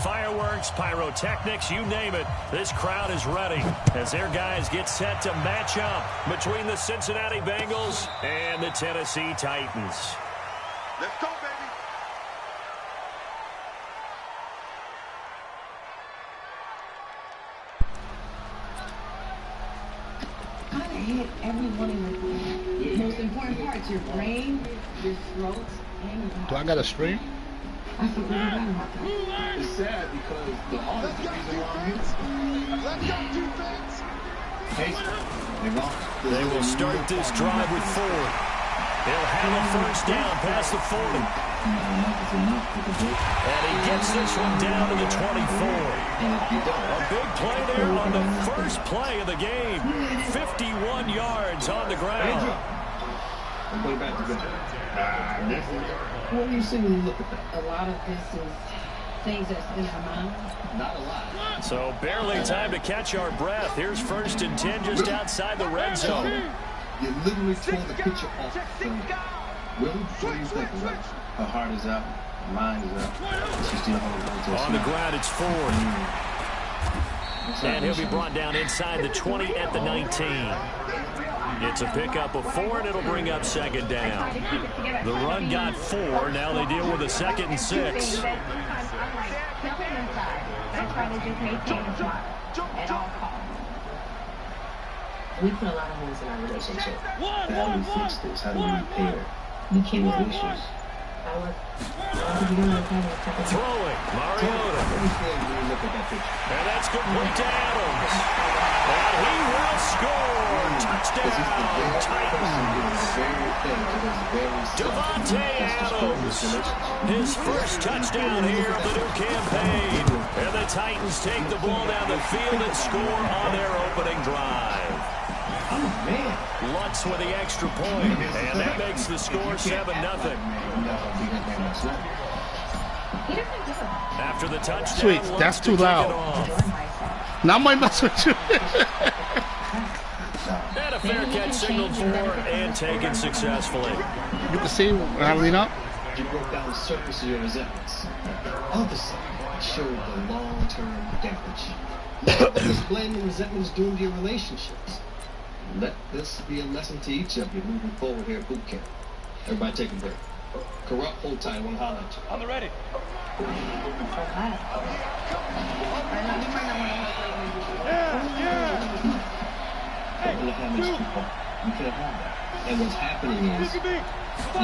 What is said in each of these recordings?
Fireworks, pyrotechnics, you name it. This crowd is ready as their guys get set to match up between the Cincinnati Bengals and the Tennessee Titans. Let's go, baby. Hit every one of your most important parts, your brain, your throat, and your body. Do I got a stream? I forgot about that. It's sad because the hardest reason why I'm here. Let's go, defense. They will start this drive with Ford. They'll have a first down past the 40. And he gets this one down to the 24. A big play there on the first play of the game. 51 yards on the ground. What do you see when you look at that? A lot of this is things that's in our mind. Not a lot. So barely time to catch our breath. Here's 1st and 10 just outside the red zone. You literally tore the picture off the film. Really? What do you think? Her heart is out. Her mind is out. She's still holding on to On the ground, it's Ford. And he'll be brought down inside the 20 at the 19. It's a pickup of 4, and it'll bring up 2nd down. The run got 4. Now they deal with a 2nd and 6. We put a lot of holes in our relationship. How do we fix this? How do we repair? We can't have issues. Throwing, Mariota. And that's complete to Adams. And he will score. Touchdown, Titans. Devontae Adams. His first touchdown here of the new campaign. And the Titans take the ball down the field and score on their opening drive. Lutz with the extra point, and that makes the score 7-0. After the touchdown, Sweet, that's too loud. Now my mess with you. And a fair catch signaled for and taken successfully. You can see when I lean up. You broke down the surface of your resentments. The other side showed the long-term damage. Just blaming resentments doomed your relationships. Let this be a lesson to each of you moving forward here at boot camp. Everybody take a break. Corrupt, hold tight, I want to holler at you. On the ready. Hey, you can't have that. And what's happening is you're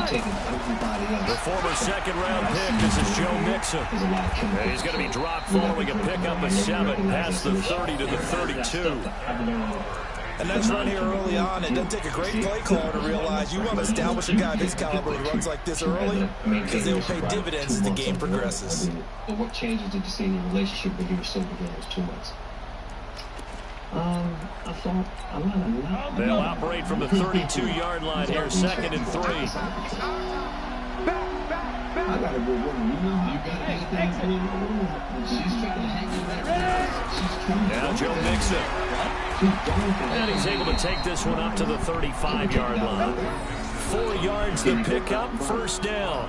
taking everybody else. The former second-round pick, this is Joe Mixon. And he's going to be dropped following a pickup of 7 past the 30 to the 32. And that's run here early on. It doesn't take a great play caller to realize you want to establish a guy of his caliber who runs like this early because they will pay dividends as the game progresses. But what changes did you see in your relationship when you were sober again? It was 2 months. I thought a lot of They'll operate from the 32-yard line here, 2nd and 3. I got a good woman. You got anything for me? She's trying to hang in there. Now Joe Mixon. And he's able to take this one up to the 35-yard line. 4 yards to pick up, first down.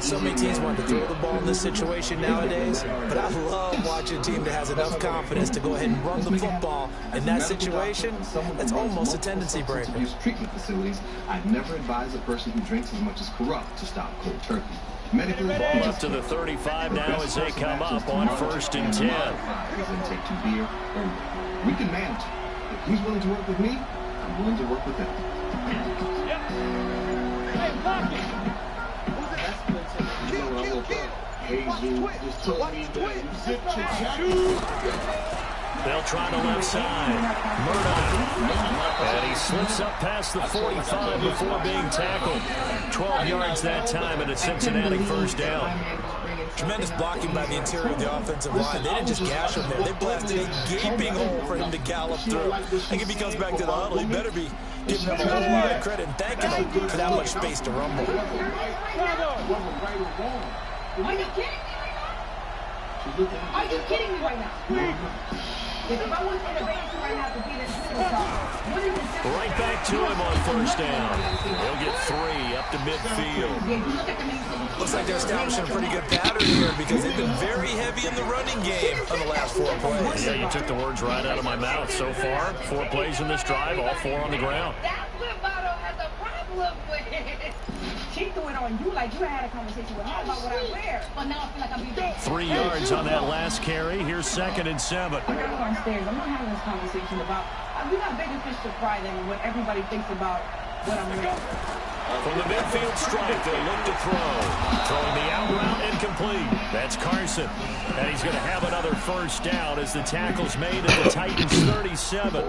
So many teams want to throw the ball in this situation nowadays, but I love watching a team that has enough confidence to go ahead and run the football. In that situation, that's almost a tendency breaker. Treatment facilities, I'd never advise a person who drinks as much as Corrupt to stop cold turkey. Medically, ball up to the 35 now as they come up on 1st and 10. We can manage it. If he's willing to work with me, I'm willing to work with him. Hey, block it! They'll try the left side. Murdoch. And he slips up past the 45 before being tackled. 12 yards that time and a Cincinnati first down. Tremendous blocking by the interior of the offensive line. They didn't just gash him there. They blasted a gaping hole for him to gallop through. I think if he comes back to the huddle, he better be giving him a whole lot of credit and thanking him for that much space to rumble. Are you kidding me right now? Are you kidding me right now? Right back to him on first down. He'll get 3 up to midfield. Looks like they're establishing a pretty good pattern here because they've been very heavy in the running game on the last 4 plays. Yeah, you took the words right out of my mouth. So far, 4 plays in this drive, all 4 on the ground. That's what Votto has a problem with. She threw it on you like you had a conversation with her about what I wear. But now I feel like I'm being 3 yards on that last carry. Here's 2nd and 7. I'm going downstairs. I'm not having this conversation about. We got bigger fish to fry than what everybody thinks about what I'm wearing. From the midfield strike, they'll look to throw. Throwing the out route incomplete. That's Carson. And he's going to have another first down as the tackle's made at the Titans 37.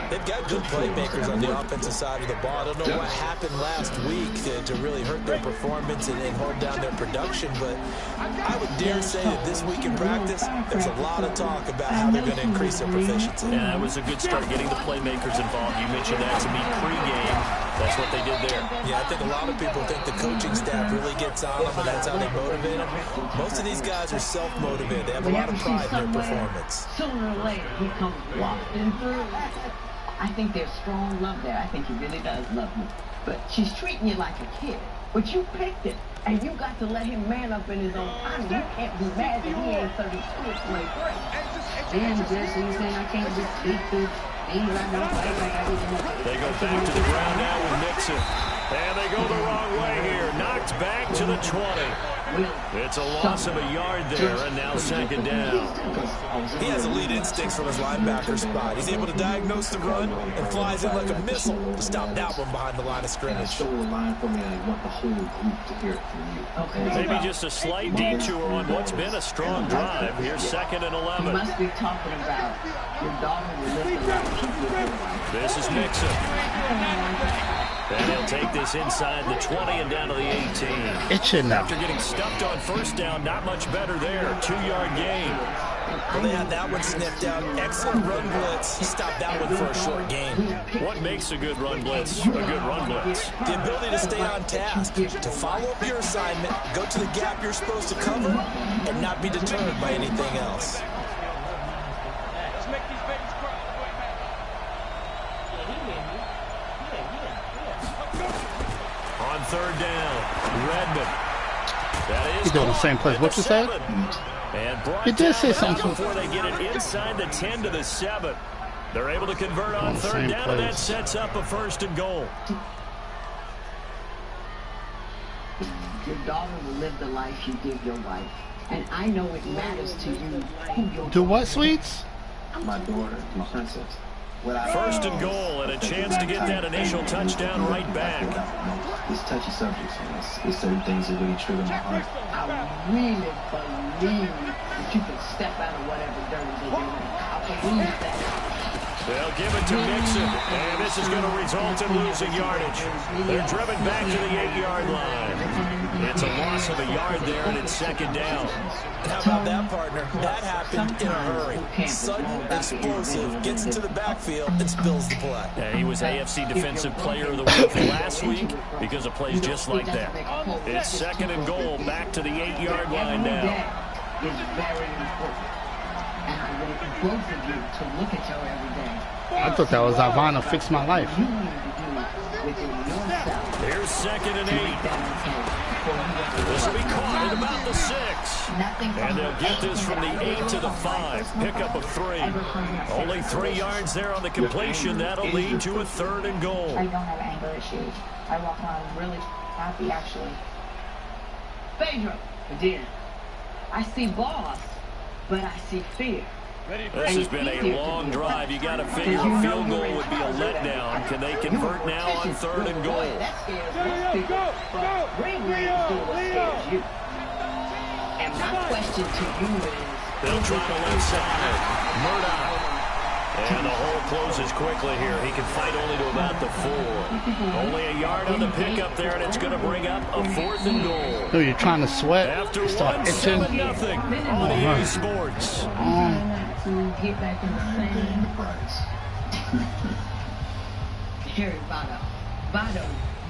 They've got good playmakers on the offensive side of the ball. I don't know what happened last week to really hurt their performance and hold down their production, but I would dare say that this week in practice, there's a lot of talk about how they're going to increase their proficiency. Yeah, that was a good start getting the playmakers involved. You mentioned that to me pregame. That's what they did there. Yeah, I think a lot of people think the coaching staff really gets on them, and that's how they motivate them. Most of these guys are self-motivated. They have a lot of pride in their performance. Sooner or later, he comes walking through. I think there's strong love there. I think he really does love me. But she's treating you like a kid. But you picked it, and you got to let him man up in his own time. You can't be mad that he ain't 32 or 23. And Jesse, you saying I can't just speak to things I know like I didn't know. They go back to the ground now with Mixon. And they go the wrong way here. Knocked back to the 20. It's a loss of a yard there, and now 2nd down. He has elite instincts from his linebacker spot. He's able to diagnose the run and flies in like a missile to stop that one behind the line of scrimmage. Show the line for me, and I want the whole group to hear it from you. Okay. Maybe just a slight detour on what's been a strong drive. Here's 2nd and 11. You must be talking about your daughter will live the life you live. This is Mixon. And he'll take this inside the 20 and down to the 18. Itching now. After getting stuffed on first down, not much better there. 2-yard gain. Well, they had that one sniffed out. Excellent run blitz. He stopped that one for a short gain. What makes a good run blitz a good run blitz? The ability to stay on task, to follow up your assignment, go to the gap you're supposed to cover, and not be deterred by anything else. On 3rd down, Redmond. That is He's doing the same place. What you said? And brought You did say down something. before they get it inside the 10 to the 7. They're able to convert on 3rd down, and that sets up a 1st and goal. Your daughter will live the life you give your wife. And I know it matters to you who your Do what, Sweets? My daughter, my princess. 1st and goal, and a chance to get that initial touchdown right back. It's touchy subjects, man. It's certain things that really trigger my heart. I really believe that you can step out of whatever dirty they're doing. I believe that. They'll give it to Mixon, and this is going to result in losing yardage. They're driven back to the 8-yard line. It's a loss of a yard there, and it's 2nd down. How about that, partner? That happened in a hurry. Sudden, explosive, gets into the backfield, and spills the play. And he was AFC Defensive Player of the Week last week because of plays just like that. It's 2nd and goal, back to the 8-yard line now. It's very important. And I want both of you to look at your every day. I thought that was Ivana Fix My Life. You need to do within yourself. Here's 2nd and 8. This will be caught at about the 6. And they'll get this from the 8 to the 5. Pickup of 3. Only 3 yards there on the completion. That'll lead to a 3rd and goal. I don't have anger issues. I walk around really happy, actually. Pedro, again, I see boss, but I see fear. This has been a long drive. You got to figure a field goal would be a letdown. Can they convert now on 3rd and goal? That scares most people, but Ring Rams do what scares you. And my question to you is... They'll try the left side. Murdoch. And the hole closes quickly here. He can fight only to about the 4. Only a yard on the pickup there, and it's going to bring up a 4th and goal. Dude, you're trying to sweat. After Start itching. 1-7-0 on EA Sports. To get back in the same. Harry Votto. Votto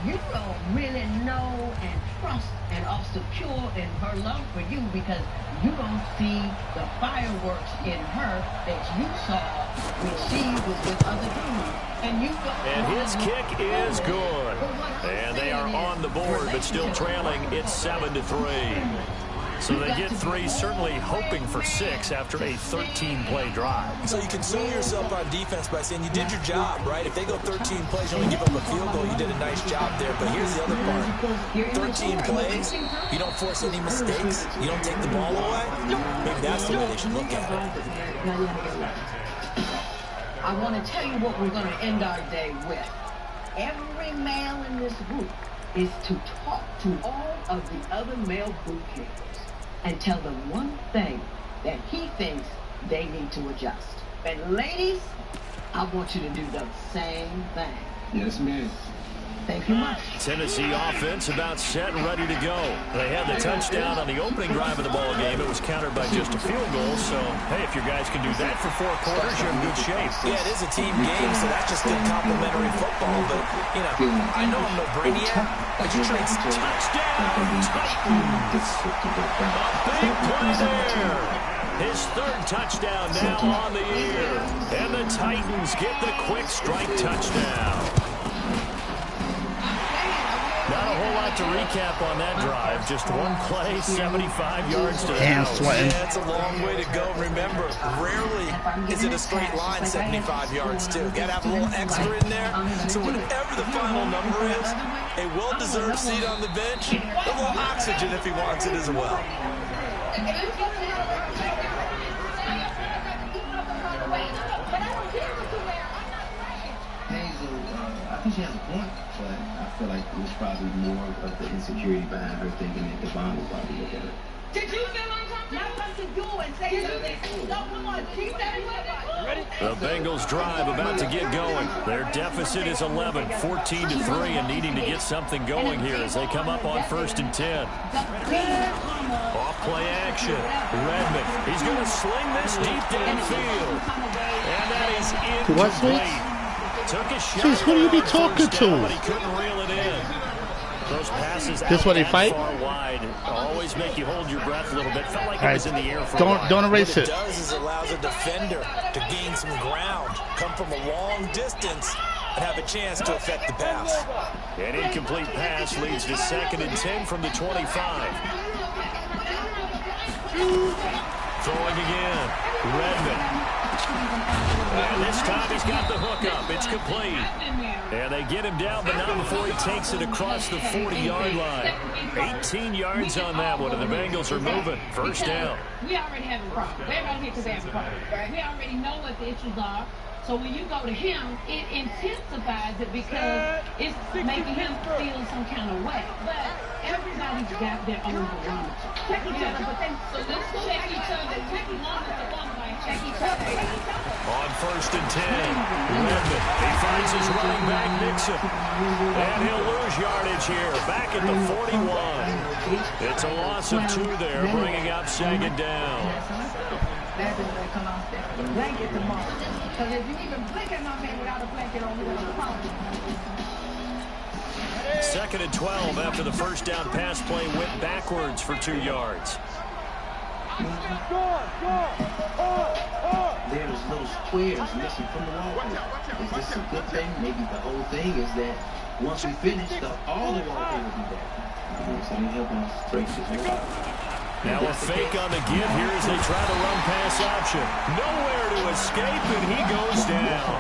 you don't really know and trust and are secure in her love for you because you don't see the fireworks in her that you saw when she was with other dudes. And his kick is good. And they are on the board, but still trailing. It's 7-3. So they get 3, certainly hoping for 6 after a 13-play drive. So you console yourself on defense by saying you did your job, right? If they go 13 plays, you only give up a field goal, you did a nice job there. But here's the other part. 13 plays, you don't force any mistakes, you don't take the ball away. Maybe that's the way they should look at it. I want to tell you what we're going to end our day with. Every male in this group is to talk to all of the other male group members and tell them one thing that he thinks they need to adjust. And ladies, I want you to do the same thing. Yes, ma'am. Thank you much. Tennessee offense about set and ready to go. They had the touchdown on the opening drive of the ball game. It was countered by just a field goal. So, hey, if your guys can do that for 4 quarters, you're in good shape. Yeah, it is a team game, so that's just good complimentary football. But, you know, I know I'm no brainiac, but you trade touchdown, Titans. A big play there. His 3rd touchdown now on the year. And the Titans get the quick strike touchdown. Not a whole lot to recap on that drive. Just one play, 75 yards to the house. Sweating. Yeah, it's a long way to go. Remember, rarely is it a straight line 75 yards, too. Got to have a little extra in there. So whatever the final number is, a well-deserved seat on the bench, a little oxygen if he wants it as well. I think she has a point, but I feel like it was probably more of the insecurity behind her thinking that Devon would probably look at her. Did you feel uncomfortable? And say something. No, come on, keep that. The Bengals drive about to get going. Their deficit is 11, 14-3, and needing to get something going here as they come up on 1st and 10. Off play action. Redmond. He's going to sling this deep downfield. And that is incomplete. Took a shot. Jeez, who do you be talking to? But he couldn't reel it in. Those passes this what they fight? Far wide always make you hold your breath a little bit. Felt like it was in the air for a while. Don't erase it. What it does is allows a defender to gain some ground, come from a long distance, and have a chance to affect the pass. An incomplete pass leads to 2nd and 10 from the 25. Throwing again. Redmond. And this time he's got the hook up. It's complete. And they get him down, but not before he takes it across the 40-yard line. 18 yards on that one, and the Bengals are moving. 1st down. We already have a problem. Everybody here because they have a problem. We already know what the issues are. So when you go to him, it intensifies it because it's making him feel some kind of way. But everybody's got their own barometer. Check each other, but so let's check each other. Check each other. On 1st and 10, Redmond. He finds his running back, Nixon. And he'll lose yardage here, back at the 41. It's a loss of 2 there, bringing up 2nd down. That's when they come off there. The blanket tomorrow. Because if you even blink at my man without a blanket on, you're going to problem. 2nd and 12 after the 1st down pass play went backwards for 2 yards. There's little squares missing from the wall. Is this a good thing? Maybe the whole thing is that once we finish, all the wallpaper will be back. So they help us break this wall. Now a fake on the give here as they try to run pass option. Nowhere to escape, and he goes down.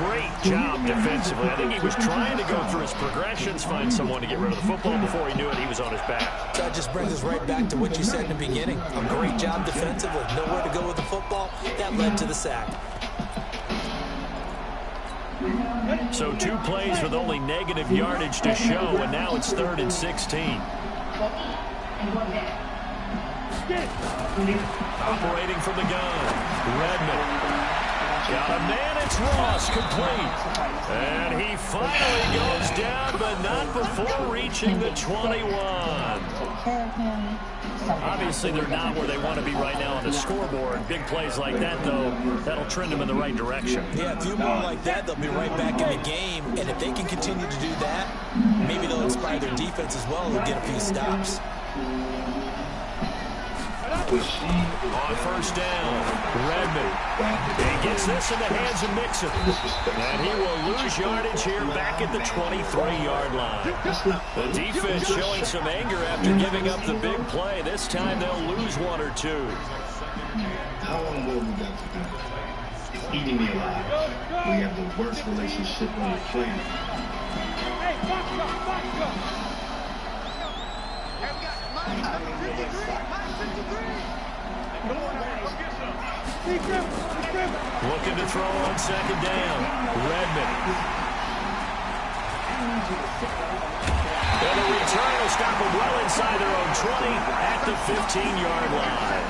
Great job defensively. I think he was trying to go through his progressions, find someone to get rid of the football. Before he knew it, he was on his back. That just brings us right back to what you said in the beginning. A great job defensively. Nowhere to go with the football. That led to the sack. So 2 plays with only negative yardage to show, and now it's 3rd and 16. Operating from the gun. Redmond. Got a man. It's Ross, complete. And he finally goes down, but not before reaching the 21. Obviously, they're not where they want to be right now on the scoreboard. Big plays like that, though, that'll trend them in the right direction. Yeah, a few more like that, they'll be right back in the game. And if they can continue to do that, maybe they'll inspire their defense as well and get a few stops. On first down, Redmond. He gets this in the hands of Mixon. And he will lose yardage here back at the 23-yard line. The defense showing some anger after giving up the big play. This time they'll lose one or two. How long more we got to do? It's eating me alive. We have the worst relationship on the planet. Looking to throw on second down. Redmond. And the return will stop them well inside their own 20 at the 15-yard line.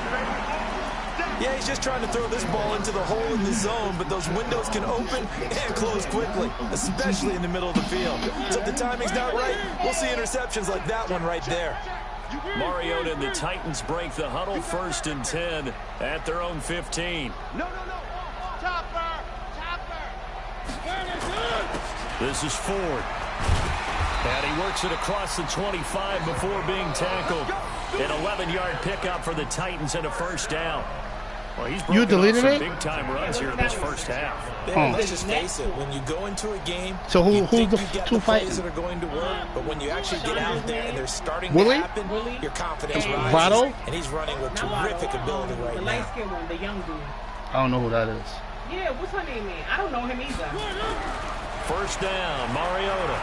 Yeah, he's just trying to throw this ball into the hole in the zone, but those windows can open and close quickly, especially in the middle of the field. So if the timing's not right, we'll see interceptions like that one right there. Mariota and the Titans break the huddle, 1st and 10 at their own 15. No. Chopper. This is Ford. And he works it across the 25 before being tackled. An 11-yard pickup for the Titans and a first down. Well, he's you deleted some it? big-time runs here in this first half. Let's just face it. When you go into a game, so who's the two plays fighting? that are going to work, but when you actually get out there and they're starting Willie? to happen, your confidence rises. Votto? And he's running with terrific ability right the now. light-skinned one, the young dude. I don't know who that is. Yeah, what's her name, man? I don't know him either. First down, Mariota.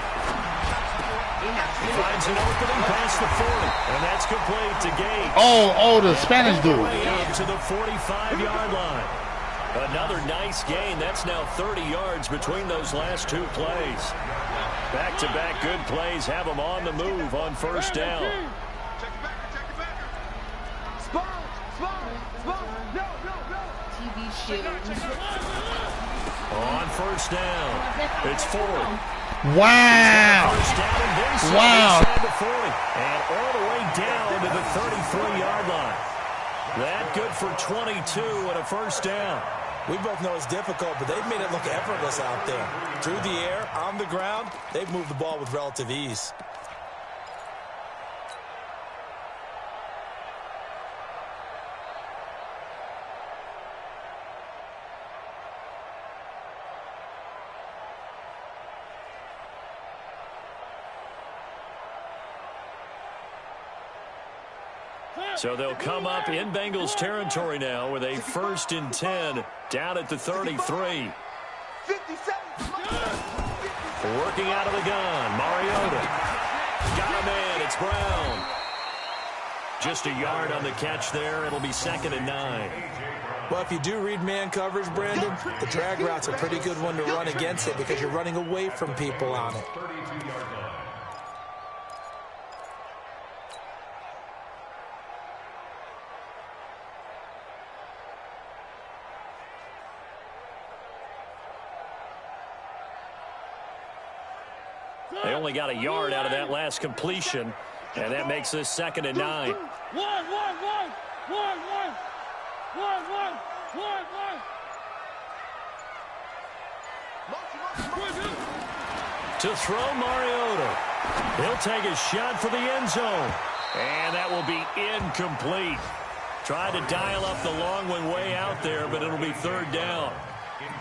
He finds an opening past the 40, and that's complete to Gage. Oh, the Spanish dude. Up to the 45-yard line. Another nice gain. That's now 30 yards between those last two plays. Back-to-back good plays have them on the move on first down. On first down, it's Ford. Wow. Wow. And all the way down to the 33-yard line. That good for 22 and a first down. We both know it's difficult, but they've made it look effortless out there. Through the air, on the ground, they've moved the ball with relative ease. So they'll come up in Bengals territory now with a 1st and 10 down at the 33. Working out of the gun, Mariota. Got a man, it's Brown. Just a yard on the catch there. It'll be 2nd and 9. Well, if you do read man coverage, Brandon, the drag route's a pretty good one to run against it because you're running away from people on it. They only got a yard out of that last completion, and that makes this 2nd and 9. To throw, Mariota. He'll take a shot for the end zone, and that will be incomplete. Tried to dial up the long one way out there, but it'll be 3rd down.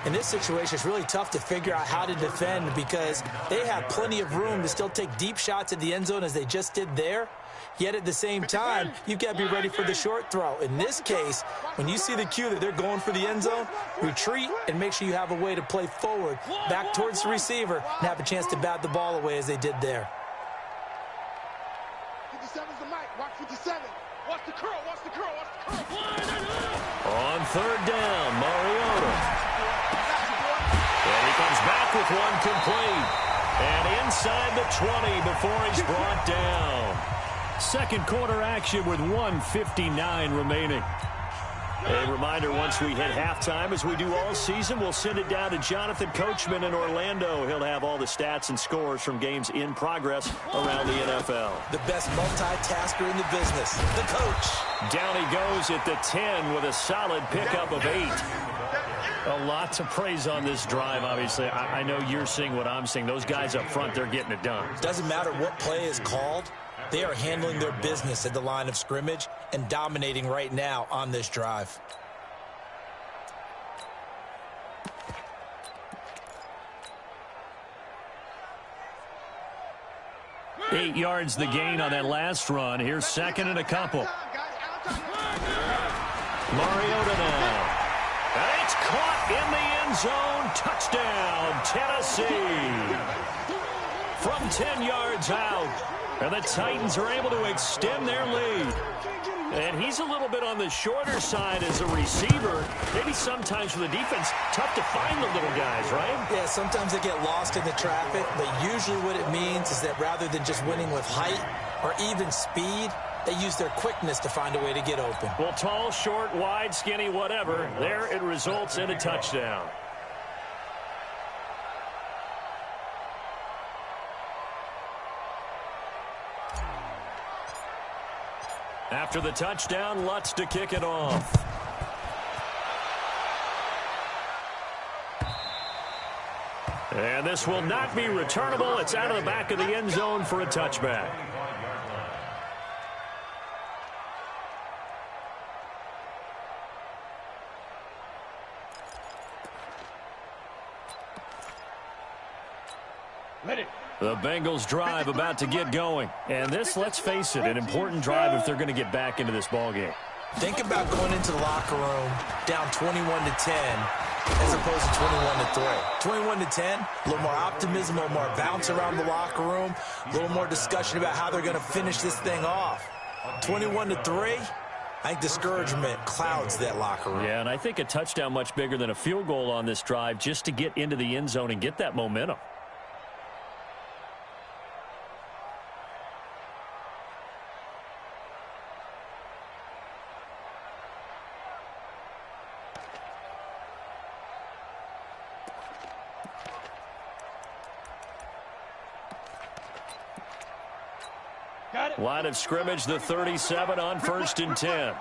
In this situation, it's really tough to figure out how to defend because they have plenty of room to still take deep shots at the end zone as they just did there. Yet at the same time, you've got to be ready for the short throw. In this case, when you see the cue that they're going for the end zone, retreat and make sure you have a way to play forward, back towards the receiver, and have a chance to bat the ball away as they did there. 57's the mic. Watch 57. Watch the curl. Watch the curl. Watch the curl. On 3rd down, Mariota. And he comes back with one complete. And inside the 20 before he's brought down. Second quarter action with 1:59 remaining. A reminder, once we hit halftime, as we do all season, we'll send it down to Jonathan Coachman in Orlando. He'll have all the stats and scores from games in progress around the NFL. The best multitasker in the business, the coach. Down he goes at the 10 with a solid pickup of 8. A lot to praise on this drive, obviously. I know you're seeing what I'm seeing. Those guys up front, they're getting it done. Doesn't matter what play is called. They are handling their business at the line of scrimmage and dominating right now on this drive. Eight yards the gain on that last run. Here's second and a couple. Mariota now. And it's caught in the end zone. Touchdown, Tennessee. From 10 yards out. And the Titans are able to extend their lead. And he's a little bit on the shorter side as a receiver. Maybe sometimes for the defense, tough to find the little guys, right? Yeah, sometimes they get lost in the traffic, but usually what it means is that rather than just winning with height or even speed, they use their quickness to find a way to get open. Well, tall, short, wide, skinny, whatever, there it results in a touchdown. After the touchdown, Lutz to kick it off. And this will not be returnable. It's out of the back of the end zone for a touchback. The Bengals drive about to get going. And this, let's face it, an important drive if they're going to get back into this ballgame. Think about going into the locker room down 21-10 as opposed to 21-3. 21-10, a little more optimism, a little more bounce around the locker room, a little more discussion about how they're going to finish this thing off. 21-3, I think discouragement clouds that locker room. Yeah, and I think a touchdown much bigger than a field goal on this drive just to get into the end zone and get that momentum. Line of scrimmage, the 37 on 1st and 10.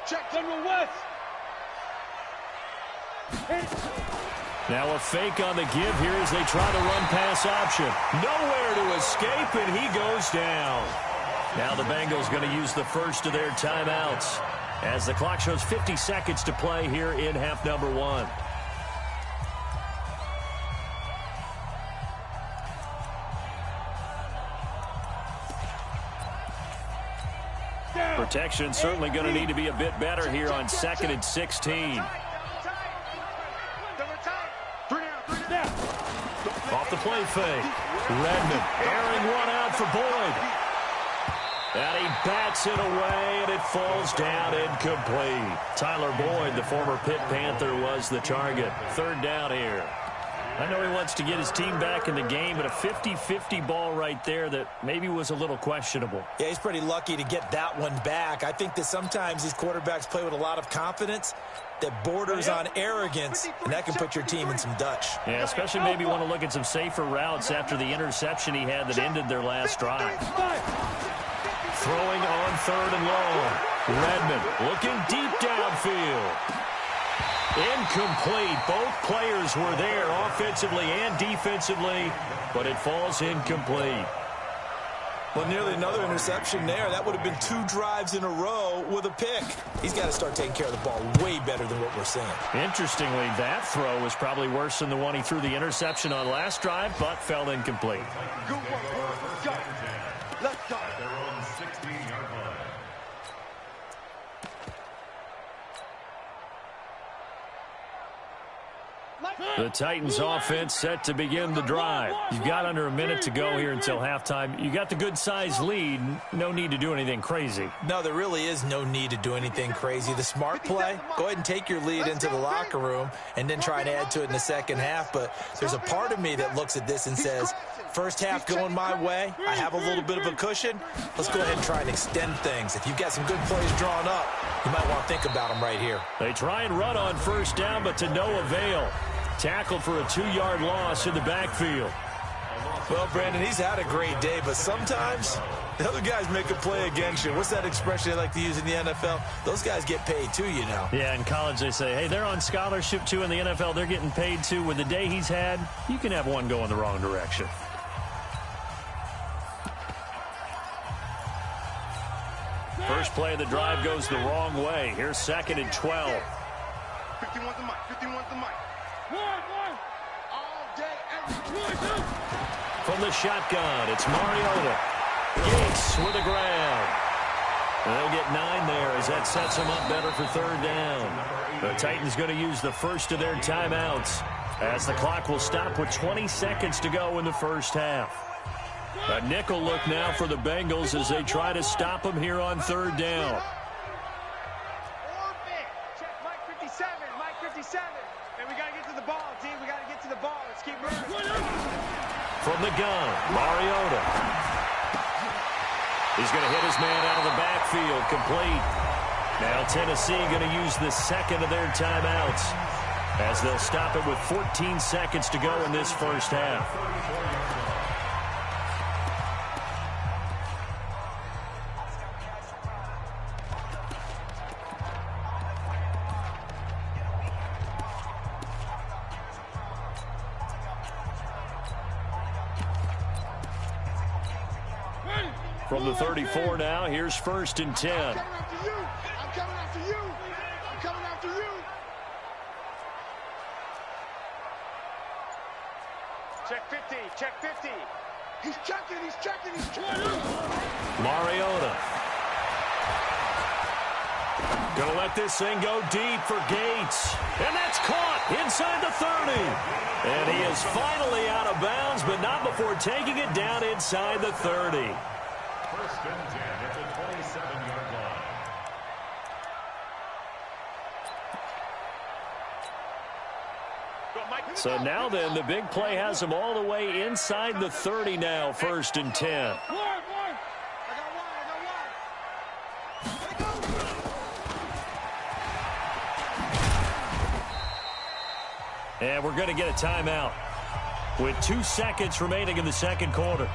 Check General West. Now a fake on the give here as they try to run pass option. Nowhere to escape, and he goes down. Now the Bengals going to use the first of their timeouts as the clock shows 50 seconds to play here in half number 1. Protection certainly going to need to be a bit better here on 2nd and 16. Off the play fake. Redmond airing one out for Boyd. And he bats it away, and it falls down incomplete. Tyler Boyd, the former Pitt Panther, was the target. 3rd down here. I know he wants to get his team back in the game, but a 50-50 ball right there that maybe was a little questionable. Yeah, he's pretty lucky to get that one back. I think that sometimes these quarterbacks play with a lot of confidence that borders on arrogance, and that can put your team in some Dutch. Yeah, especially maybe want to look at some safer routes after the interception he had that ended their last drive. Throwing on 3rd and long. Redmond looking deep downfield. Incomplete. Both players were there offensively and defensively, but it falls incomplete. Well, nearly another interception there. That would have been 2 drives in a row with a pick. He's got to start taking care of the ball way better than what we're seeing. Interestingly, that throw was probably worse than the one he threw the interception on last drive, but fell incomplete. Good work. Go. Let's go. The Titans offense set to begin the drive. You've got under a minute to go here until halftime. You got the good-sized lead. No need to do anything crazy. No, there really is no need to do anything crazy. The smart play, go ahead and take your lead into the locker room and then try and add to it in the second half. But there's a part of me that looks at this and says, first half going my way, I have a little bit of a cushion. Let's go ahead and try and extend things. If you've got some good plays drawn up, You might want to think about him right here. They try and run on first down, but to no avail. Tackled for a 2-yard loss in the backfield. Well, Brandon, he's had a great day, but sometimes the other guys make a play against you. What's that expression they like to use in the NFL? Those guys get paid too, you know. Yeah, in college they say, hey, they're on scholarship too. In the NFL, they're getting paid too. With the day he's had, you can have one go in the wrong direction. First play of the drive goes the wrong way. Here's 2nd and 12. 51's the mic. 51's the mic. One. All day, every day. From the shotgun, it's Mariota. Gates with a grab. They'll get 9 there as that sets them up better for 3rd down. The Titans going to use the first of their timeouts as the clock will stop with 20 seconds to go in the first half. A nickel look now for the Bengals as they try to stop them here on 3rd down. Check Mike 57, Mike 57. And we got to get to the ball, team. We got to get to the ball. Let's keep moving. From the gun, Mariota. He's going to hit his man out of the backfield, complete. Now Tennessee going to use the second of their timeouts as they'll stop it with 14 seconds to go in this first half. From the 34 now, here's 1st and 10. I'm coming after you. I'm coming after you. I'm coming after you. Check 50. Check 50. He's checking. He's checking. He's checking. Mariota. Gonna let this thing go deep for Gates. And that's caught inside the 30. And he is finally out of bounds, but not before taking it down inside the 30. 1st and 10 at the 27-yard line. So now then, the big play has him all the way inside the 30 now, 1st and 10. And we're going to get a timeout with 2 seconds remaining in the 2nd quarter.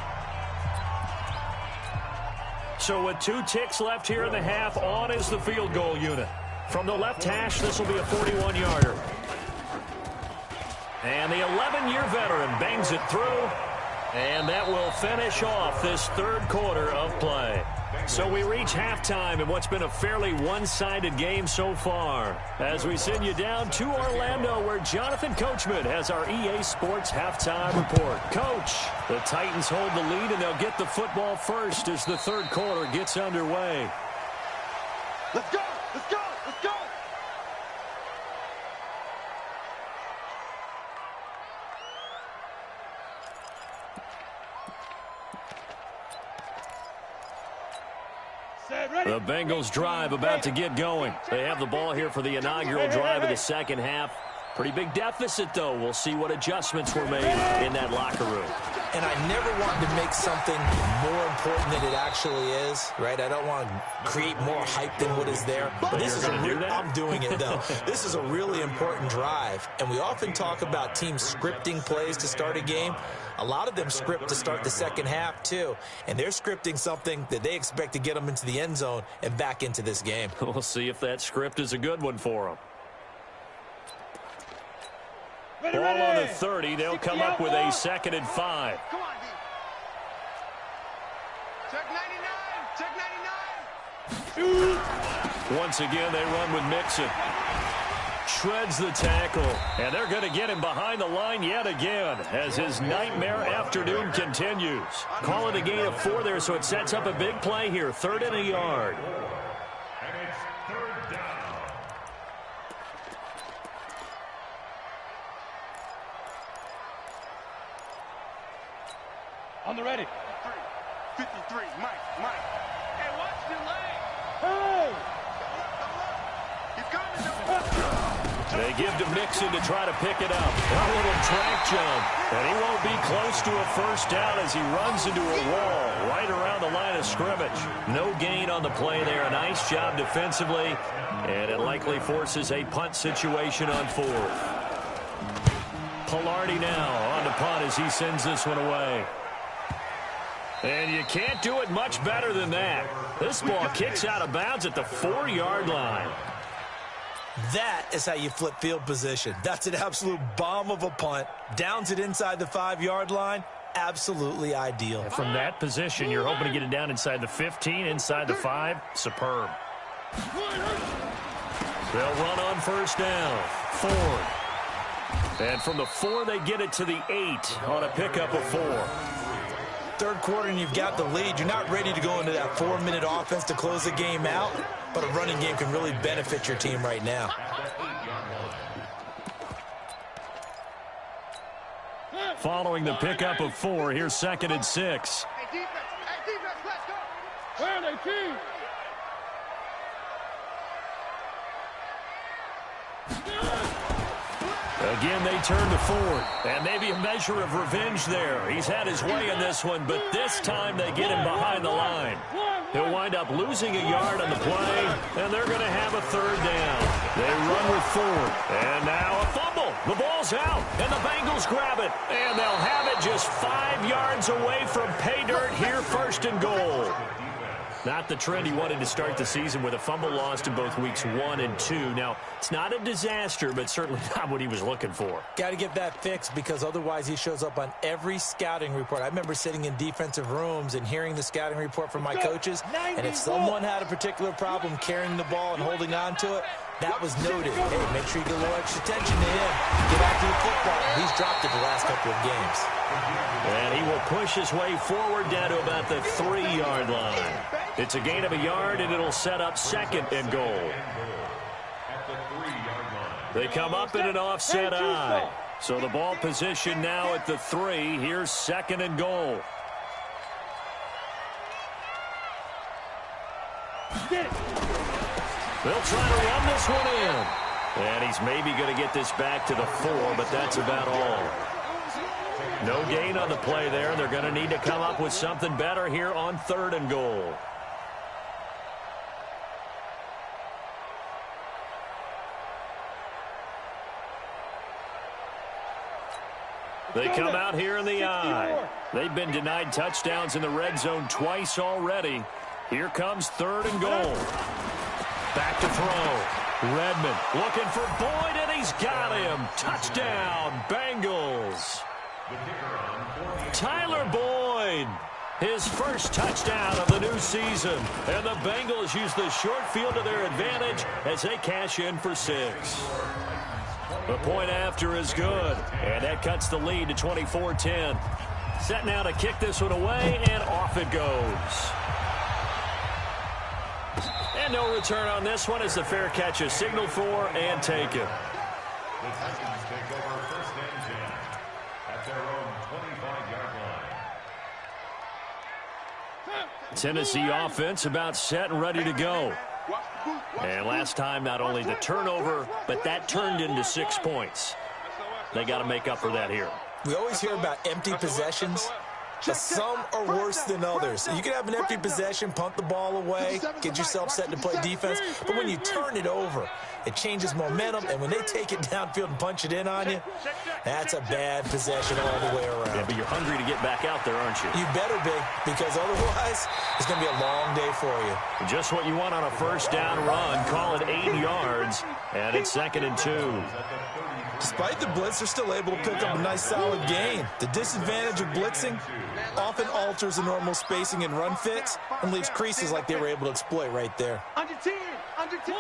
So with 2 ticks left here in the half, on is the field goal unit. From the left hash, this will be a 41-yarder. And the 11-year veteran bangs it through. And that will finish off this 3rd quarter of play. So we reach halftime in what's been a fairly one-sided game so far. As we send you down to Orlando, where Jonathan Coachman has our EA Sports halftime report. Coach, the Titans hold the lead, and they'll get the football first as the 3rd quarter gets underway. Let's go! Let's go! Let's go! The Bengals drive about to get going. They have the ball here for the inaugural drive of the 2nd half. Pretty big deficit, though. We'll see what adjustments were made in that locker room. And I never want to make something more important than it actually is, right? I don't want to create more hype than what is there. But this is I'm doing it, though. This is a really important drive. And we often talk about teams scripting plays to start a game. A lot of them script to start the 2nd half, too. And they're scripting something that they expect to get them into the end zone and back into this game. We'll see if that script is a good one for them. Ball on the 30. They'll come up with a 2nd and 5. Come on, D. Check 99. Check 99. Once again, they run with Mixon. Shreds the tackle. And they're going to get him behind the line yet again as his nightmare afternoon continues. Call it a gain of 4 there, so it sets up a big play here. 3rd and a yard. And it's 3rd down. On the ready. 53, Mike. Hey, watch the leg. Hey! He's coming. They give to Mixon to try to pick it up. A little track jump. And he won't be close to a first down as he runs into a wall right around the line of scrimmage. No gain on the play there. A nice job defensively. And it likely forces a punt situation on fourth. Pilardi now on the punt as he sends this one away. And you can't do it much better than that. This ball kicks out of bounds at the 4-yard line. That is how you flip field position. That's an absolute bomb of a punt. Downs it inside the 5-yard line. Absolutely ideal. And from that position, you're hoping to get it down inside the 15, inside the 5. Superb. They'll run on first down. Ford. And from the 4, they get it to the 8 on a pickup of 4. Third quarter and you've got the lead. You're not ready to go into that 4-minute offense to close the game out, but a running game can really benefit your team right now. Following the pickup of 4, here's 2nd and 6. Hey, defense, let's go. Where are they, team? Again, they turn to Ford, and maybe a measure of revenge there. He's had his way in this one, but this time they get him behind the line. He'll wind up losing a yard on the play, and they're going to have a 3rd down. They run with Ford, and now a fumble. The ball's out, and the Bengals grab it, and they'll have it just 5 yards away from pay dirt here, 1st and goal. Not the trend he wanted to start the season with a fumble lost in both weeks 1 and 2. Now, it's not a disaster, but certainly not what he was looking for. Got to get that fixed because otherwise he shows up on every scouting report. I remember sitting in defensive rooms and hearing the scouting report from my coaches, and if someone had a particular problem carrying the ball and holding on to it, that was noted. Hey, make sure you get a little extra attention to him. Get back to the football. He's dropped it the last couple of games. And he will push his way forward down to about the 3-yard line. It's a gain of a yard, and it'll set up 2nd and goal. They come up in an offset eye. So the ball position now at the 3. Here's 2nd and goal. They'll try to run this one in. And he's maybe going to get this back to the 4, but that's about all. No gain on the play there. They're going to need to come up with something better here on 3rd and goal. They come out here in the eye. They've been denied touchdowns in the red zone twice already. Here comes 3rd and goal. Back to throw. Redmond looking for Boyd, and he's got him. Touchdown, Bengals. Tyler Boyd, his first touchdown of the new season. And the Bengals use the short field to their advantage as they cash in for 6. The point after is good, and that cuts the lead to 24-10. Set now to kick this one away, and off it goes. And no return on this one as the fair catch is signaled for and taken. The Titans take over 1st and 10 at their own 25-yard line. Tennessee offense about set and ready to go. And last time, not only the turnover, but that turned into 6 points. They got to make up for that here. We always hear about empty possessions, but some are worse than others. You can have an empty possession, punt the ball away, get yourself set to play defense, but when you turn it over, it changes momentum, and when they take it downfield and punch it in on you, that's a bad possession all the way around. Yeah, but you're hungry to get back out there, aren't you? You better be, because otherwise, it's going to be a long day for you. Just what you want on a first down run. Call it 8 yards, and it's 2nd and 2. Despite the blitz, they're still able to pick up a nice solid gain. The disadvantage of blitzing often alters the normal spacing and run fits and leaves creases like they were able to exploit right there. Under 10, under 10.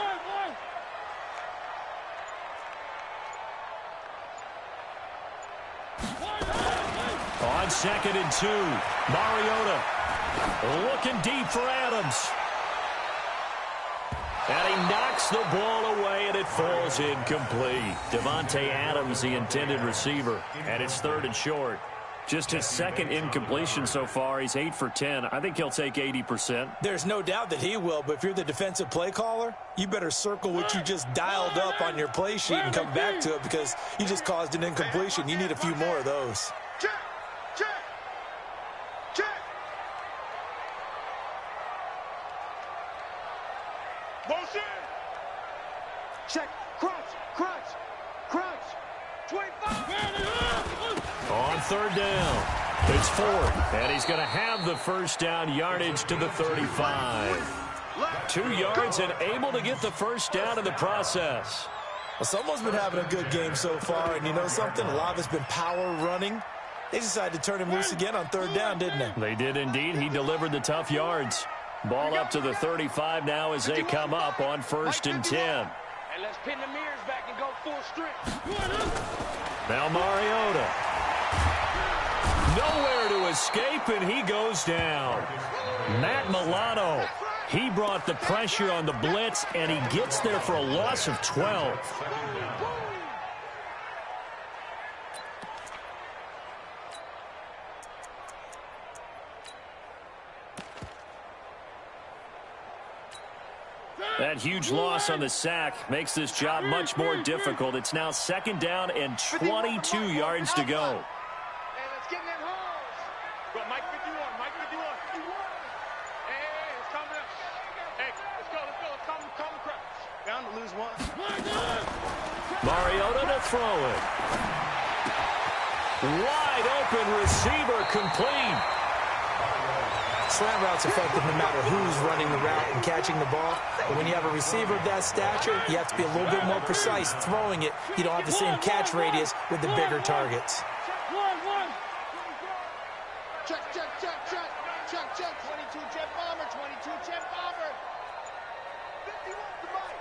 On 2nd and 2, Mariota looking deep for Adams. And he knocks the ball away, and it falls incomplete. Devontae Adams, the intended receiver, and it's 3rd and short. Just his second incompletion so far. He's 8 for 10. I think he'll take 80%. There's no doubt that he will, but if you're the defensive play caller, you better circle what you just dialed up on your play sheet and come back to it because you just caused an incompletion. You need a few more of those. Check, check, check. Motion. Check, crunch, crunch, crunch. 25. On third down, it's Ford, and he's going to have the first down, yardage to the 35. 2 yards and able to get the first down in the process. Well, someone's been having a good game so far, and you know something? A lot of it's been power running. They decided to turn him loose again on third down, didn't they? They did indeed. He delivered the tough yards. Ball up to the 35 now as they come up on 1st and 10. And let's pin the mirrors back and go full strength. Now Mariota. Nowhere to escape, and he goes down. Matt Milano. He brought the pressure on the blitz, and he gets there for a loss of 12. That huge loss on the sack makes this job much more difficult. It's now 2nd down and 22 yards to go. Hey, let's get in that hole. Go, Mike 51, Mike 51. Hey, it's coming up. Hey, let's go. Calm the crowd. Down to lose 1. Mariota to throw it. Wide open receiver complete. Slant route's effective no matter who's running the route and catching the ball. But when you have a receiver of that stature, you have to be a little bit more precise throwing it. You don't have the same catch radius with the bigger targets. Check, check, check, check, check, check. 22 jet bomber, 22 jet bomber. 51's the mic.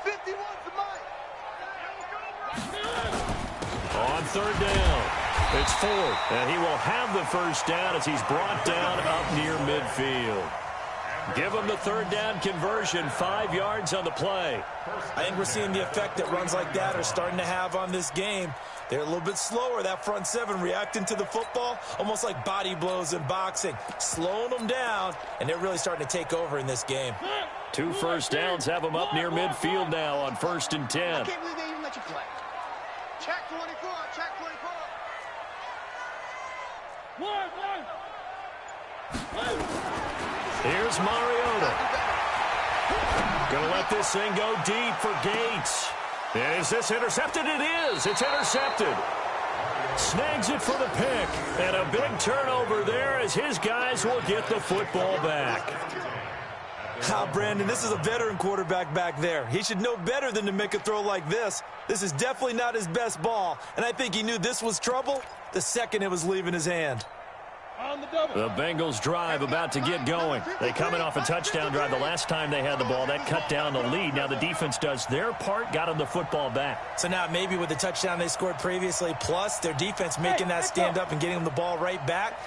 51's the mic. On third down, it's Ford, and he will have the first down as he's brought down up near midfield. Give him the third down conversion, 5 yards on the play. I think we're seeing the effect that runs like that are starting to have on this game. They're a little bit slower, that front seven, reacting to the football, almost like body blows in boxing, slowing them down, and they're really starting to take over in this game. 2 first downs have them up near midfield now on 1st and 10. I can't believe they even let you play. Check 24, check 24. Here's Mariota. Gonna let this thing go deep for Gates. And is this intercepted? It is. It's intercepted. Snags it for the pick. And a big turnover there as his guys will get the football back. Brandon, this is a veteran quarterback back there. He should know better than to make a throw like this. This is definitely not his best ball, and I think he knew this was trouble the second it was leaving his hand. The Bengals drive about to get going. They coming off a touchdown drive the last time they had the ball. That cut down the lead. Now the defense does their part, got them the football back. So now maybe with the touchdown they scored previously, plus their defense making that stand up and getting them the ball right back,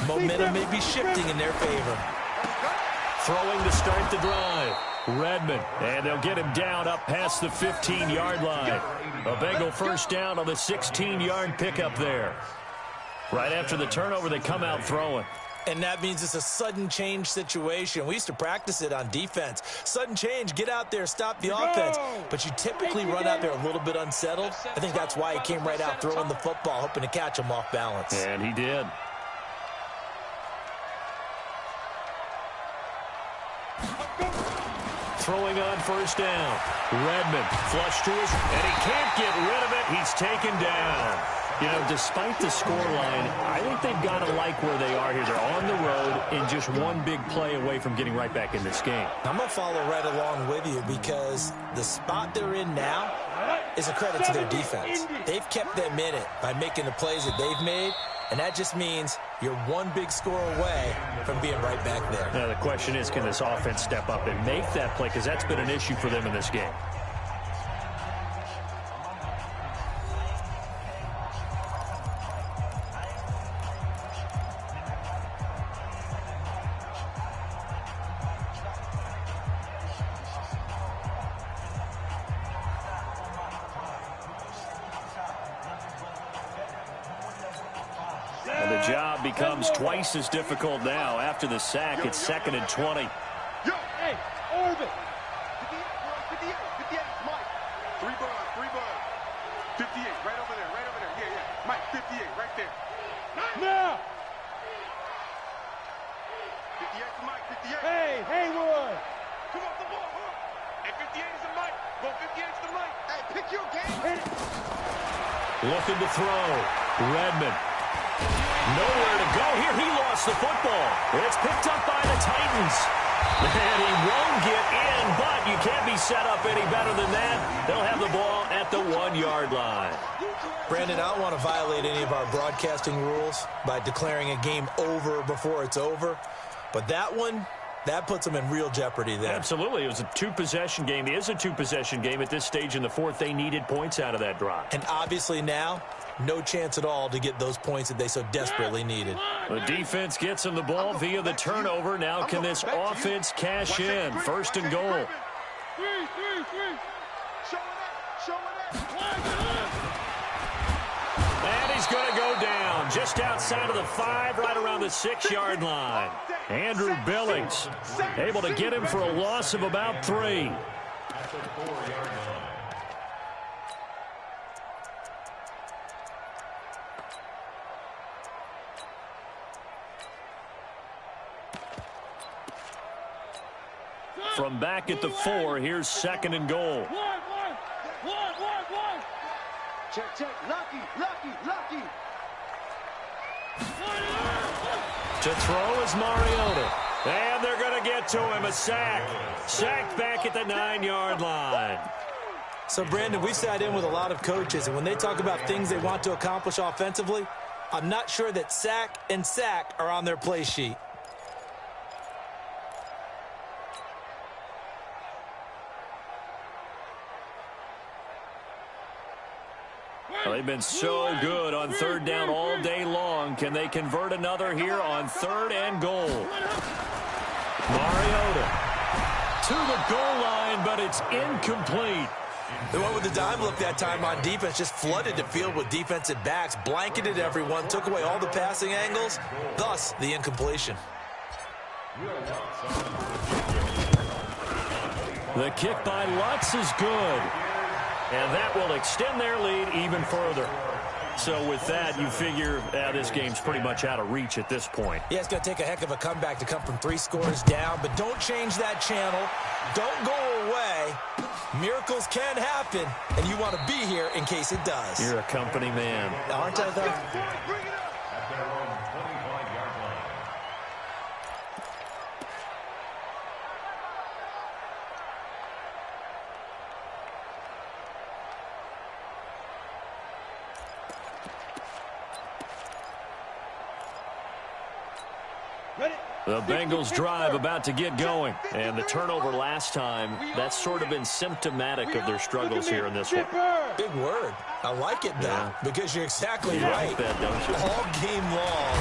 momentum may be shifting in their favor. Throwing to start the drive. Redmond, and they'll get him down up past the 15-yard line. A Bengal first down on the 16-yard pickup there. Right after the turnover, they come out throwing. And that means it's a sudden change situation. We used to practice it on defense. Sudden change, get out there, stop the offense. But you typically run out there a little bit unsettled. I think that's why he came right out throwing the football, hoping to catch him off balance. And he did. Throwing on first down. Redmond flush to his, and he can't get rid of it. He's taken down. You know, despite the scoreline, I think they've got to like where they are here. They're on the road and just one big play away from getting right back in this game. I'm going to follow right along with you because the spot they're in now is a credit to their defense. They've kept them in it by making the plays that they've made, and that just means you're one big score away from being right back there. Now, the question is, can this offense step up and make that play? Because that's been an issue for them in this game. job becomes twice as difficult now. After the sack, it's 2nd and 20. Yo, hey, Orbit. 58, Mike. 3 bud. 58, right over there. Yeah. Mike, 58, right there. Now. 58 to Mike, 58. Hey, Haywood. Come off the ball, Hey, 58 is the Mike. Go 58 to the Mike. Hey, pick your game. Looking to throw. Redmond. Nowhere to go here. He lost the football. It's picked up by the Titans. And he won't get in, but you can't be set up any better than that. They'll have the ball at the 1-yard line. Brandon, I don't want to violate any of our broadcasting rules by declaring a game over before it's over. But that one, that puts them in real jeopardy there. Absolutely. It was a 2-possession game. It is a 2-possession game at this stage in the fourth. They needed points out of that drive. And obviously now, no chance at all to get those points that they so desperately needed. The defense gets them the ball via the turnover. Now can this offense cash in? 1st and goal. 3. Show it up. And he's going to go down just outside of the 5, right around the 6-yard line. Andrew Billings able to get him for a loss of about 3. At the 4-yard line. From back at the 4, here's 2nd and goal. Check. Lucky. To throw is Mariota. And they're going to get to him. A sack. Sacked back at the 9-yard line. So, Brandon, we sat in with a lot of coaches, and when they talk about things they want to accomplish offensively, I'm not sure that sack and sack are on their play sheet. Well, they've been so good on 3rd down all day long. Can they convert another here on 3rd and goal? Mariota to the goal line, but it's incomplete. They went with the dime look that time on defense, just flooded the field with defensive backs, blanketed everyone, took away all the passing angles, thus the incompletion. The kick by Lutz is good. And that will extend their lead even further. So with that, you figure this game's pretty much out of reach at this point. Yeah, it's going to take a heck of a comeback to come from 3 scores down, but don't change that channel. Don't go away. Miracles can happen, and you want to be here in case it does. You're a company man. Aren't I, though? At their own 25-yard line. The Bengals drive about to get going. And the turnover last time, that's sort of been symptomatic of their struggles here in this one. Big word. I like it, though, because you're exactly right. That, don't you? All game long,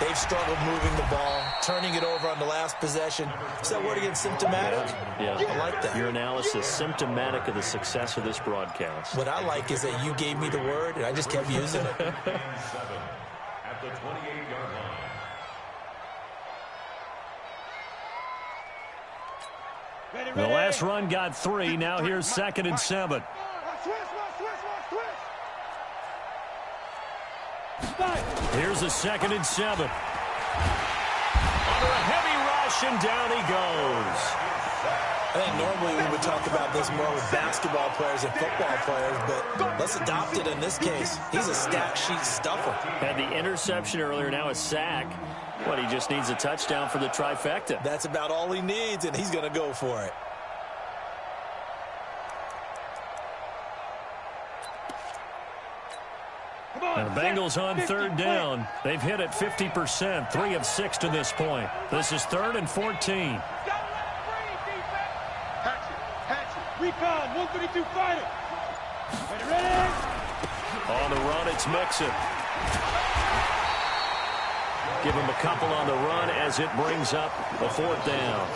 they've struggled moving the ball, turning it over on the last possession. Is that word again, symptomatic? Yeah. I like that. Your analysis, symptomatic of the success of this broadcast. What I like is that you gave me the word, and I just kept using it. 7 at the 28-yard line. The last run got 3. Now here's 2nd and 7. Here's a 2nd and 7. Under a heavy rush, and down he goes. I think normally we would talk about this more with basketball players and football players, but let's adopt it in this case. He's a stat sheet stuffer. Had the interception earlier, now a sack. But he just needs a touchdown for the trifecta. That's about all he needs, and he's going to go for it. And the Bengals on 3rd down. They've hit it 50%, 3 of 6 to this point. This is 3rd and 14. Recon, 132 fighter. Ready? On the run, it's Mixon. Give him a couple on the run as it brings up a 4th down.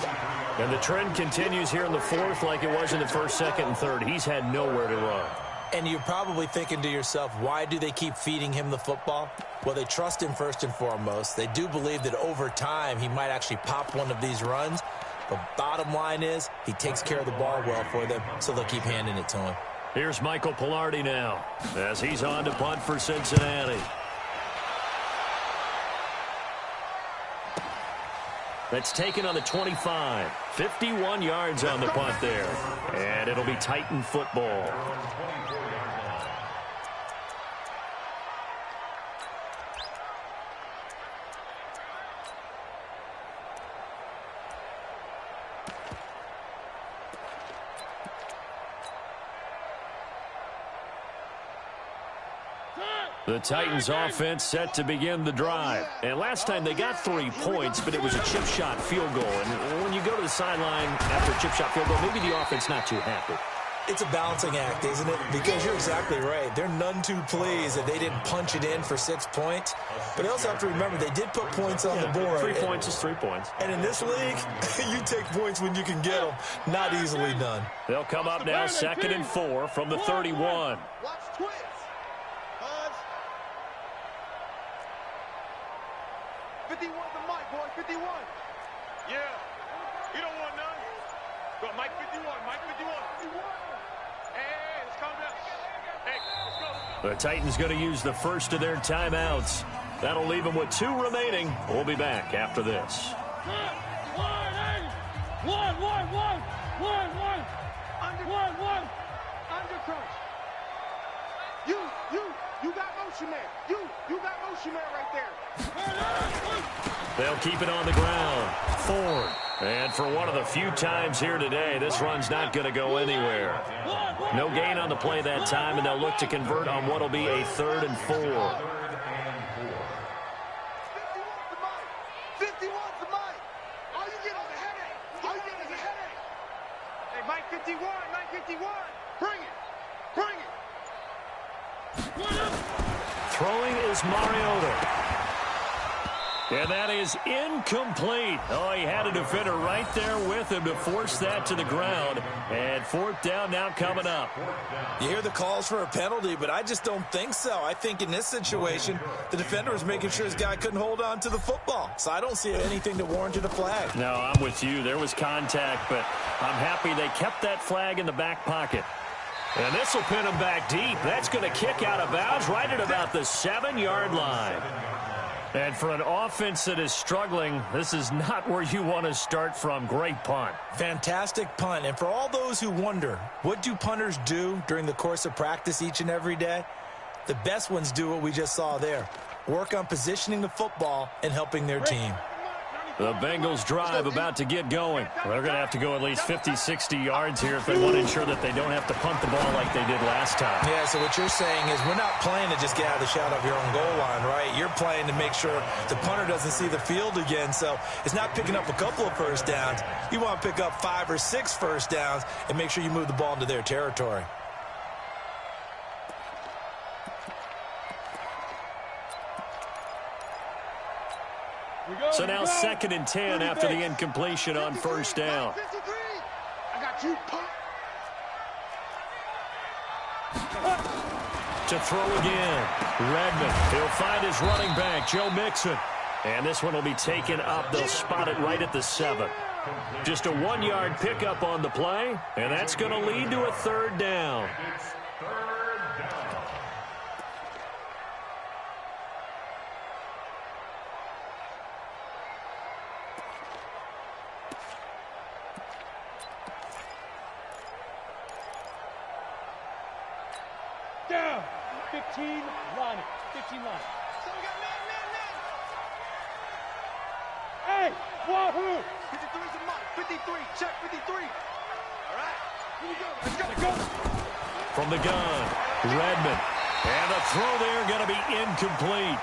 And the trend continues here in the 4th like it was in the 1st, 2nd, and 3rd. He's had nowhere to run. And you're probably thinking to yourself, why do they keep feeding him the football? Well, they trust him first and foremost. They do believe that over time he might actually pop one of these runs. But bottom line is he takes care of the ball well for them, so they'll keep handing it to him. Here's Michael Pilardi now as he's on to punt for Cincinnati. That's taken on the 25. 51 yards on the punt there. And it'll be Titan football. The Titans offense set to begin the drive. And last time they got 3 points, but it was a chip shot field goal. And when you go to the sideline after a chip shot field goal, maybe the offense not too happy. It's a balancing act, isn't it? Because you're exactly right. They're none too pleased that they didn't punch it in for 6 points. But they also have to remember they did put points on the board. 3 points is 3 points. And in this league, you take points when you can get them. Not easily done. They'll come up now 2nd and 4 from the 31. Watch twins. 51 to Mike, boy, 51. Yeah. You don't want none. Go, Mike 51, Mike 51. Hey, it's coming up. Hey, let's go. The Titans going to use the first of their timeouts. That'll leave them with 2 remaining. We'll be back after this. Under crunch. You got motion man. You got motion man right there. They'll keep it on the ground. Ford. And for one of the few times here today, this run's not going to go anywhere. No gain on the play that time, and they'll look to convert on what will be a 3rd and 4. 51 to Mike. All you get is a headache. All you get is a headache. Hey, Mike 51, Mike 51. Bring it. Bring it. Throwing is Mariota. And that is incomplete. Oh, he had a defender right there with him to force that to the ground. And 4th down now coming up. You hear the calls for a penalty, but I just don't think so. I think in this situation, the defender was making sure his guy couldn't hold on to the football. So I don't see anything that warranted a flag. No, I'm with you. There was contact, but I'm happy they kept that flag in the back pocket. And this will pin him back deep. That's going to kick out of bounds right at about the 7-yard line. And for an offense that is struggling, this is not where you want to start from. Great punt. Fantastic punt. And for all those who wonder, what do punters do during the course of practice each and every day? The best ones do what we just saw there. Work on positioning the football and helping their team. The Bengals drive about to get going. They're going to have to go at least 50, 60 yards here if they want to ensure that they don't have to punt the ball like they did last time. Yeah, so what you're saying is we're not playing to just get out of the shot of your own goal line, right? You're playing to make sure the punter doesn't see the field again. So it's not picking up a couple of first downs. You want to pick up 5 or 6 first downs and make sure you move the ball into their territory. So now 2nd and 10 after the incompletion on 1st down. I got you, punk. To throw again. Redmond. He'll find his running back, Joe Mixon. And this one will be taken up. They'll spot it right at the 7. Just a 1-yard pickup on the play, and that's going to lead to a 3rd down. Down. 15 line. 15 line. Hey, wahoo! 53's a mark. 53. Check 53. All right. Here we go. Let's go. From the gun, Redmond. And the throw there going to be incomplete.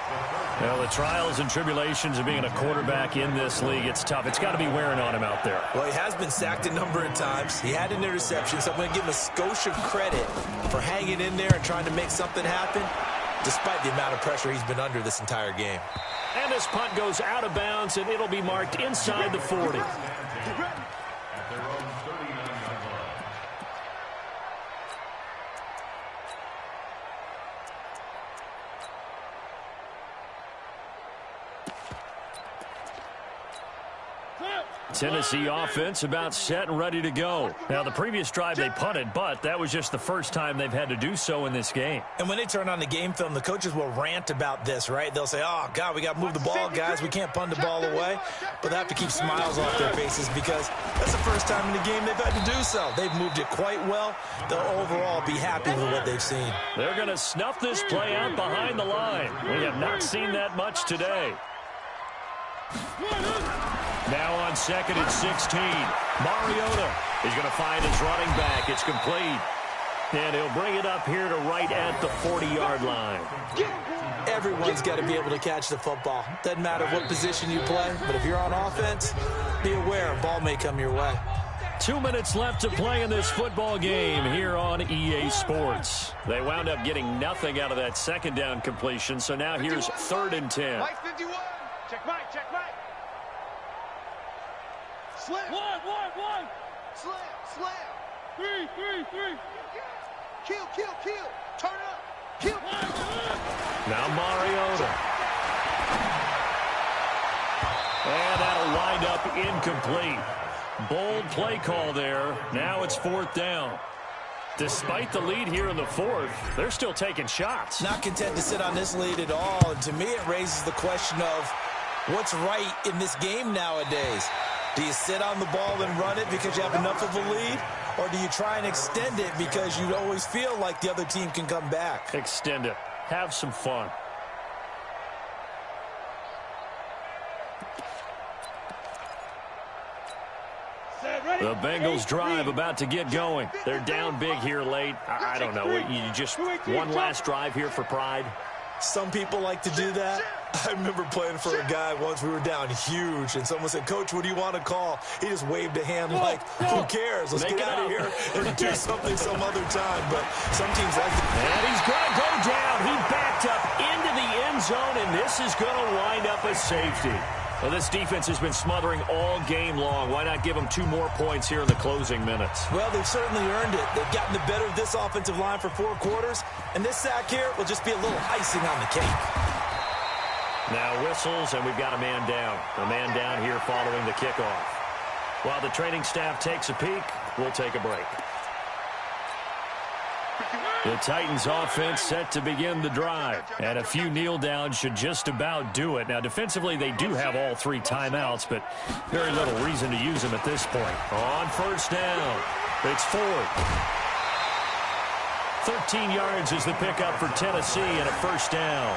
Well, the trials and tribulations of being a quarterback in this league, it's tough. It's got to be wearing on him out there. Well, he has been sacked a number of times. He had an interception, so I'm going to give him a skosh of credit for hanging in there and trying to make something happen, despite the amount of pressure he's been under this entire game. And this punt goes out of bounds, and it'll be marked inside the 40. Tennessee offense about set and ready to go. Now, the previous drive they punted, but that was just the first time they've had to do so in this game. And when they turn on the game film, the coaches will rant about this, right? They'll say, oh, God, we got to move the ball, guys. We can't punt the ball away. But they have to keep smiles off their faces because that's the first time in the game they've had to do so. They've moved it quite well. They'll overall be happy with what they've seen. They're going to snuff this play out behind the line. We have not seen that much today. Now on 2nd and 16. Mariota is going to find his running back. It's complete. And he'll bring it up here to right at the 40-yard line. Everyone's got to be able to catch the football. Doesn't matter what position you play, but if you're on offense, be aware a ball may come your way. 2 minutes left to play in this football game here on EA Sports. They wound up getting nothing out of that second down completion, so now here's 3rd and 10. Mike 51. Check Mike, check Mike. Slam. One. Slam. 3. Kill. Turn up. Kill. Now Mariota. And that'll wind up incomplete. Bold play call there. Now it's 4th down. Despite the lead here in the 4th, they're still taking shots. Not content to sit on this lead at all. And to me, it raises the question of what's right in this game nowadays. Do you sit on the ball and run it because you have enough of a lead? Or do you try and extend it because you always feel like the other team can come back? Extend it. Have some fun. The Bengals drive about to get going. They're down big here late. I don't know. You just one last drive here for pride? Some people like to do that. I remember playing for a guy once. We were down huge, and someone said, Coach, what do you want to call? He just waved a hand like, who cares? Let's get out of here and do something some other time. But some teams like to. And he's going to go down. He backed up into the end zone, and this is going to wind up a safety. Well, this defense has been smothering all game long. Why not give them 2 more points here in the closing minutes? Well, they've certainly earned it. They've gotten the better of this offensive line for 4 quarters, and this sack here will just be a little icing on the cake. Now whistles, and we've got a man down. A man down here following the kickoff. While the training staff takes a peek, we'll take a break. The Titans offense set to begin the drive, and a few kneel downs should just about do it. Now, defensively, they do have all 3 timeouts, but very little reason to use them at this point. On 1st down, it's 4th. 13 yards is the pickup for Tennessee and a 1st down.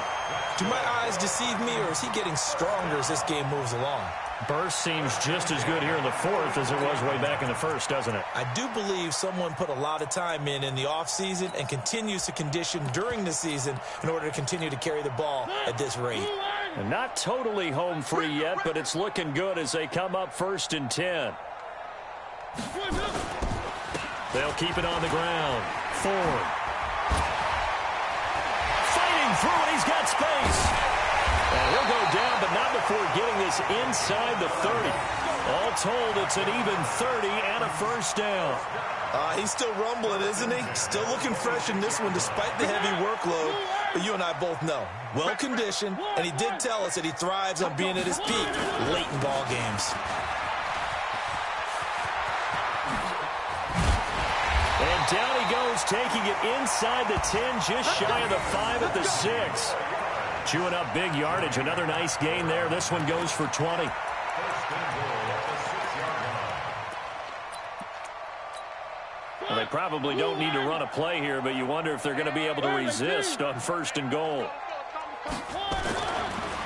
Do my eyes deceive me, or is he getting stronger as this game moves along? Burst seems just as good here in the 4th as it was way back in the 1st, doesn't it? I do believe someone put a lot of time in the offseason and continues to condition during the season in order to continue to carry the ball at this rate. And not totally home free yet, but it's looking good as they come up 1st and 10. They'll keep it on the ground. Ford. Fighting through it. He's got space. And he'll go down, but not before getting this inside the 30. All told, it's an even 30 and a 1st down. He's still rumbling, isn't he? Still looking fresh in this one despite the heavy workload. But you and I both know, well-conditioned, and he did tell us that he thrives on being at his peak late in ball games. And down he goes, taking it inside the 10, just shy of the 5 at the 6. Chewing up big yardage. Another nice gain there. This one goes for 20. Well, they probably don't need to run a play here, but you wonder if they're going to be able to resist on 1st and goal.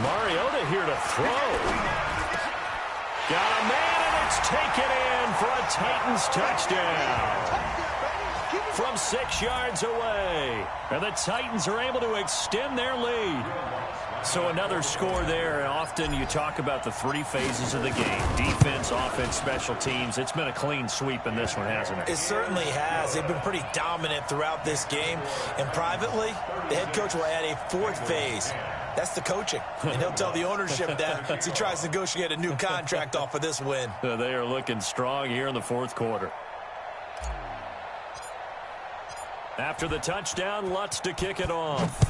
Mariota here to throw. Got a man, and it's taken in for a Titans touchdown. From 6 yards away. And the Titans are able to extend their lead. So another score there. And often you talk about the 3 phases of the game. Defense, offense, special teams. It's been a clean sweep in this one, hasn't it? It certainly has. They've been pretty dominant throughout this game. And privately, the head coach will add a 4th phase. That's the coaching. And he'll tell the ownership that as he tries to negotiate a new contract off of this win. They are looking strong here in the 4th quarter. After the touchdown, Lutz to kick it off.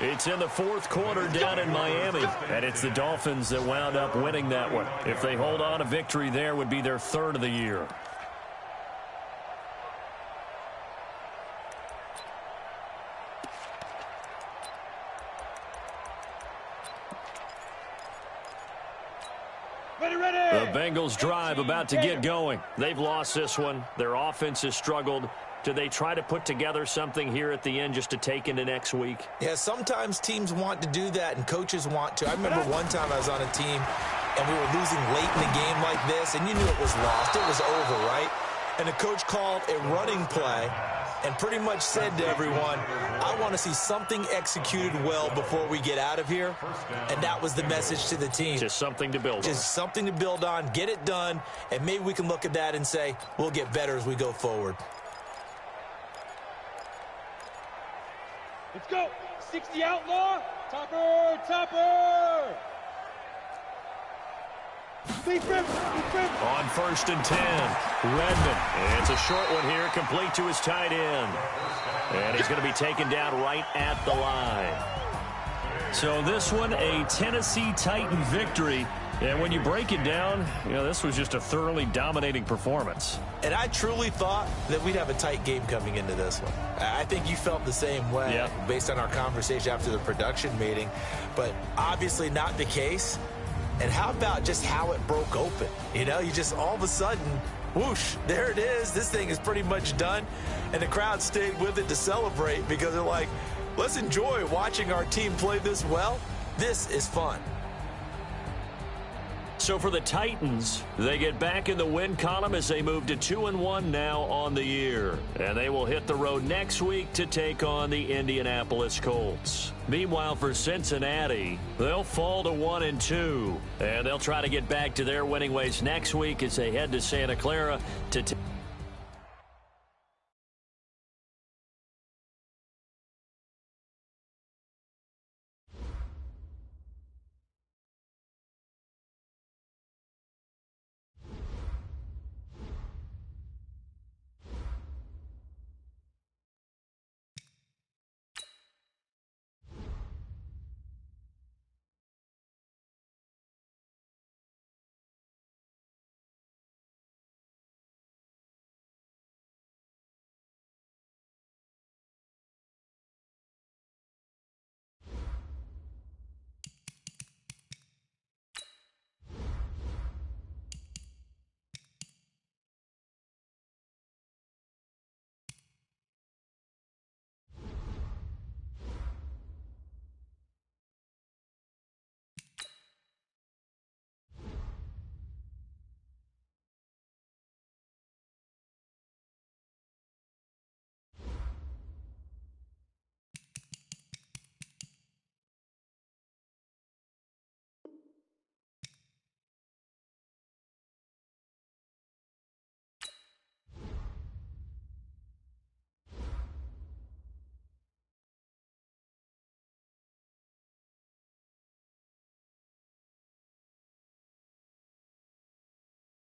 It's in the fourth quarter down in Miami, and it's the Dolphins that wound up winning that one. If they hold on, a victory there would be their third of the year. The Bengals drive about to get going. They've lost this one. Their offense has struggled. Do they try to put together something here at the end just to take into next week? Yeah, sometimes teams want to do that and coaches want to. I remember one time I was on a team and we were losing late in the game like this, and you knew it was lost. It was over, right? And the coach called a running play and pretty much said to everyone, I want to see something executed well before we get out of here. And that was the message to the team. Just something to build on. Just something to build on, get it done, and maybe we can look at that and say, we'll get better as we go forward. Let's go. 60 outlaw. Topper, topper. On 1st and 10, Redmond. It's a short one here, complete to his tight end. And he's going to be taken down right at the line. So this one, a Tennessee Titan victory. And when you break it down, you know, this was just a thoroughly dominating performance. And I truly thought that we'd have a tight game coming into this one. I think you felt the same way based on our conversation after the production meeting. But obviously not the case. And how about just how it broke open? You know, you just all of a sudden, whoosh, there it is. This thing is pretty much done. And the crowd stayed with it to celebrate because they're like, let's enjoy watching our team play this well. This is fun. So for the Titans, they get back in the win column as they move to 2-1 now on the year. And they will hit the road next week to take on the Indianapolis Colts. Meanwhile, for Cincinnati, they'll fall to 1-2. And they'll try to get back to their winning ways next week as they head to Santa Clara to